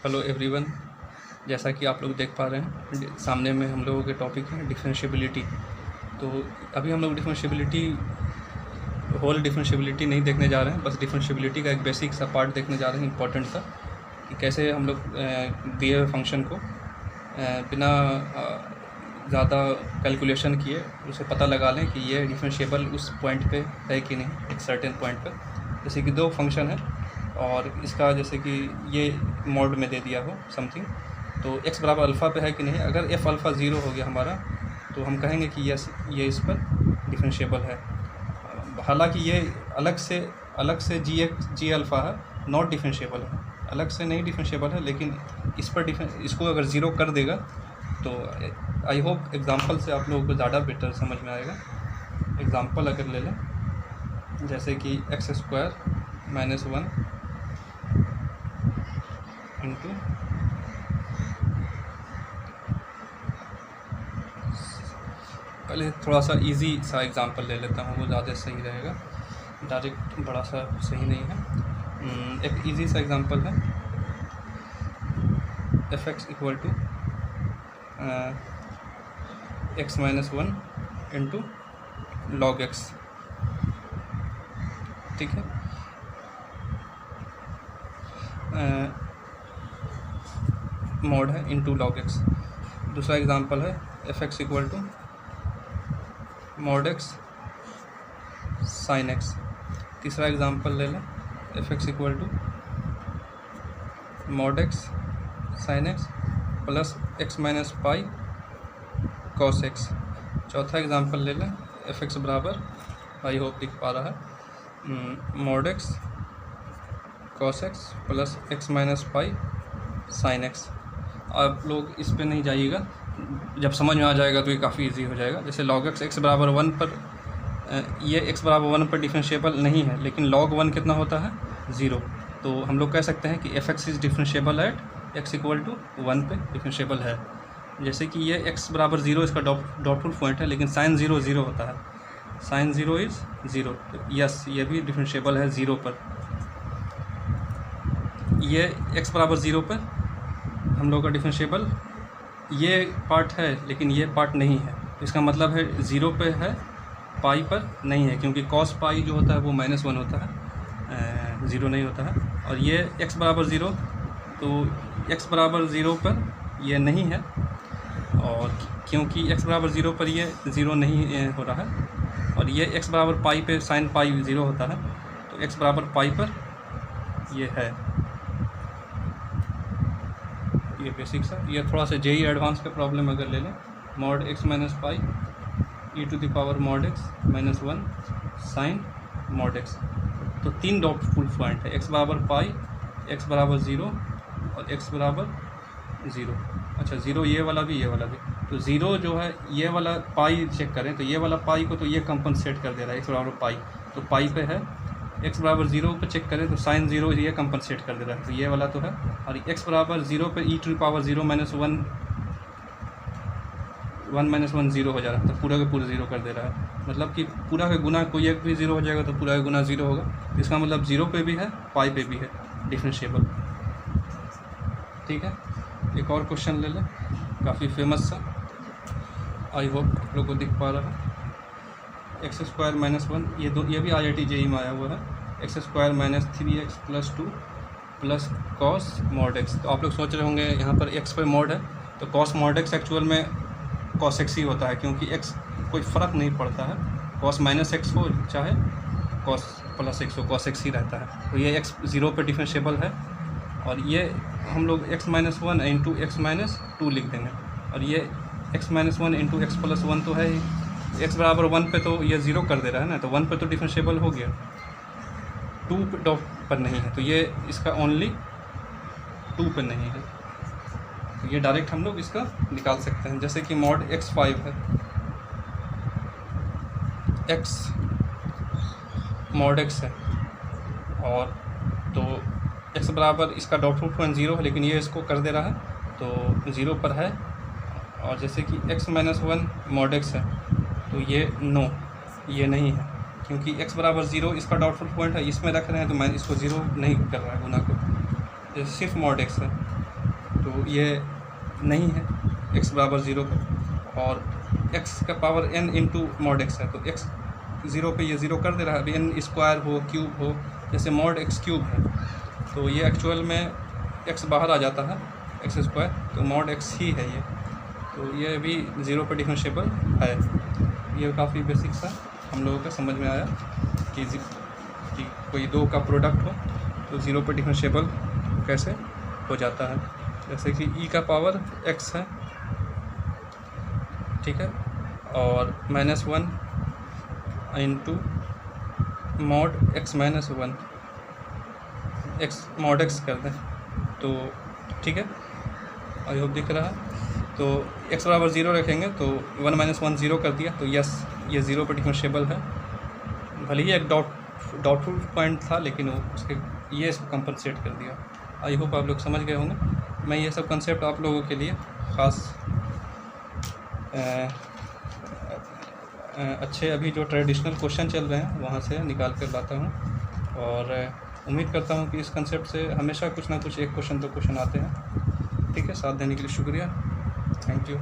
Hello everyone. जैसा कि आप लोग देख पा रहे हैं सामने में हम लोगों के टॉपिक है डिफरेंशिएबिलिटी। तो अभी हम लोग होल डिफरेंशिएबिलिटी नहीं देखने जा रहे हैं, बस डिफरेंशिएबिलिटी का एक बेसिक सा पार्ट देखने जा रहे हैं, इंपॉर्टेंट सा, कि कैसे हम लोग दिए हुए फंक्शन को बिना ज़्यादा कैलकुलेशन किए उसे पता लगा लें कि ये डिफरेंशिएबल उस पॉइंट पे है कि नहीं, एक सर्टेन पॉइंट पर। जैसे कि दो फंक्शन है और इसका जैसे कि ये मोड में दे दिया हो समथिंग, तो x बराबर अल्फ़ा पे है कि नहीं। अगर f अल्फ़ा ज़ीरो हो गया हमारा तो हम कहेंगे कि यस, ये इस पर डिफरेंशिएबल है। हालांकि ये अलग से जी अल्फ़ा है, नॉट डिफरेंशिएबल है, अलग से नहीं डिफरेंशिएबल है, लेकिन इस पर इसको अगर ज़ीरो कर देगा तो आई होप एग्ज़ाम्पल से आप लोगों को ज़्यादा बेटर समझ में आएगा। एग्ज़ाम्पल अगर ले लें, जैसे कि x² - 1 इंटू पहले थोड़ा सा इजी सा एग्ज़ाम्पल ले लेता हूँ, वो ज़्यादा सही रहेगा, डायरेक्ट बड़ा सा सही नहीं है। एक इजी सा एग्ज़ाम्पल है, f(x) = x - 1 into log x। ठीक है, मोड है इंटू log x। दूसरा एग्ज़ाम्पल है f(x) = mod x sin x। तीसरा एग्ज़ाम्पल ले लें, f(x) = mod x sin x plus x - पाई cos x। चौथा एग्ज़ाम्पल ले लें, f(x) बराबर, आई होप दिख पा रहा है, mod x cos x plus x - पाई sin x। आप लोग इस पे नहीं जाइएगा, जब समझ में आ जाएगा तो ये काफ़ी इजी हो जाएगा। जैसे log x बराबर 1 पर, ये x बराबर 1 पर डिफरेंशिएबल नहीं है, लेकिन log 1 कितना होता है, 0। तो हम लोग कह सकते हैं कि f(x) is differentiable eight x = 1 पे डिफरेंशिएबल है। जैसे कि ये x बराबर 0 इसका डॉटफुल पॉइंट है, लेकिन साइन 0 0 होता है, साइन 0 इज़ 0, तो यस ये भी डिफरेंशिएबल है 0 पर। ये x बराबर 0 पर हम लोग का डिफरेंशिएबल ये पार्ट है, लेकिन ये पार्ट नहीं है। इसका मतलब है 0 पे है, पाई पर नहीं है, क्योंकि cos पाई जो होता है वो -1 होता है, 0 नहीं होता है। और ये x बराबर 0, तो x बराबर 0 पर ये नहीं है, और क्योंकि x बराबर 0 पर ये 0 नहीं हो रहा है, और ये x बराबर पाई पे साइन पाई 0 होता है, तो x बराबर पाई पर ये है। ये बेसिक सा, ये थोड़ा सा जेई एडवांस का प्रॉब्लम अगर ले लें, mod x - पाई e⁻ mod x - 1 sin mod x। तो 3 डॉटफुल पॉइंट है, x बराबर पाई, x बराबर 0 और x बराबर 0। अच्छा, 0 ये वाला भी, ये वाला भी। तो 0 जो है, ये वाला पाई चेक करें तो ये वाला पाई को तो ये कंपनसेट कर दे रहा है, x बराबर पाई, तो पाई पे है। x बराबर 0 पे चेक करें तो साइन 0 ये कंपनसेट कर दे रहा है, तो ये वाला तो है। और x बराबर 0 पे e⁻0 - 1 0 हो जा रहा है, तो पूरा का पूरा 0 कर दे रहा है। मतलब कि पूरा का गुना कोई एक भी 0 हो जाएगा तो पूरा का गुना 0 होगा। इसका मतलब 0 पे भी है, पाई पे भी है डिफरेंशिएबल। ठीक है, एक और क्वेश्चन ले लें, काफ़ी फेमस सा, आई होप आप लोग को दिख पा रहा है। x² - 1, ये भी IIT JEE में आया हुआ है। x² - 3x + 2 plus cos mod x। तो आप लोग सोच रहे होंगे यहाँ पर x पे mod है, तो cos mod x एक्चुअल में cos x ही होता है, क्योंकि x कोई फ़र्क नहीं पड़ता है, cos -x हो चाहे cos +x हो, cos x ही रहता है। तो ये x 0 पे डिफरेंशिएबल है, और ये हम लोग x - 1 इंटू x - 2 लिख देंगे, और ये x - 1 इंटू x + 1 तो है ही। x बराबर 1 पे तो ये 0 कर दे रहा है ना, तो 1 पे तो डिफरेंशिएबल हो गया, 2 डॉट पर नहीं है, तो ये इसका ओनली 2 पे नहीं है, तो ये डायरेक्ट हम लोग इसका निकाल सकते हैं। जैसे कि mod x 5 है, x mod x है, और तो x बराबर इसका डॉटफुल पॉइंट 0 है, लेकिन ये इसको कर दे रहा है, तो 0 पर है। और जैसे कि x - 1 mod x है, तो ये नो, ये नहीं है, क्योंकि x बराबर 0 इसका डॉटफुल पॉइंट है, इसमें रख रहे हैं, तो मैं इसको 0 नहीं कर रहा है गुना को, ये सिर्फ mod x है। तो ये नहीं है x बराबर 0 पे, और x का power n into mod x है, तो x 0 पे ये 0 कर दे रहा है। अभी n स्क्वायर हो, क्यूब हो, जैसे मॉड x क्यूब है, तो ये एक्चुअल में x बाहर आ जाता है, x स्क्वायर, तो मॉड x ही है ये, तो ये भी 0 पे डिफरेंशिएबल है। ये काफ़ी बेसिक सा हम लोगों का समझ में आया कि कोई दो का प्रोडक्ट हो तो 0 पे डिफरेंशिएबल कैसे हो जाता है। जैसे कि e का पावर x है, ठीक है, और -1 into mod x minus 1, x mod x कर दें तो ठीक है, आई होप दिख रहा है। तो x बराबर 0 रखेंगे तो 1 - 1 0 कर दिया, तो यस ये 0 पर डिफरेंशिएबल है। भले ही एक डाउटफुल पॉइंट था, लेकिन वो उसके ये इसको कंपनसेट कर दिया। आई होप आप लोग समझ गए होंगे। मैं ये सब कंसेप्ट आप लोगों के लिए ख़ास अच्छे अभी जो ट्रेडिशनल क्वेश्चन चल रहे हैं वहाँ से निकाल कर लाता हूँ, और उम्मीद करता हूँ कि इस कंसेप्ट से हमेशा कुछ ना कुछ एक क्वेश्चन दो क्वेश्चन आते हैं। ठीक है, साथ देने के लिए शुक्रिया, थैंक यू।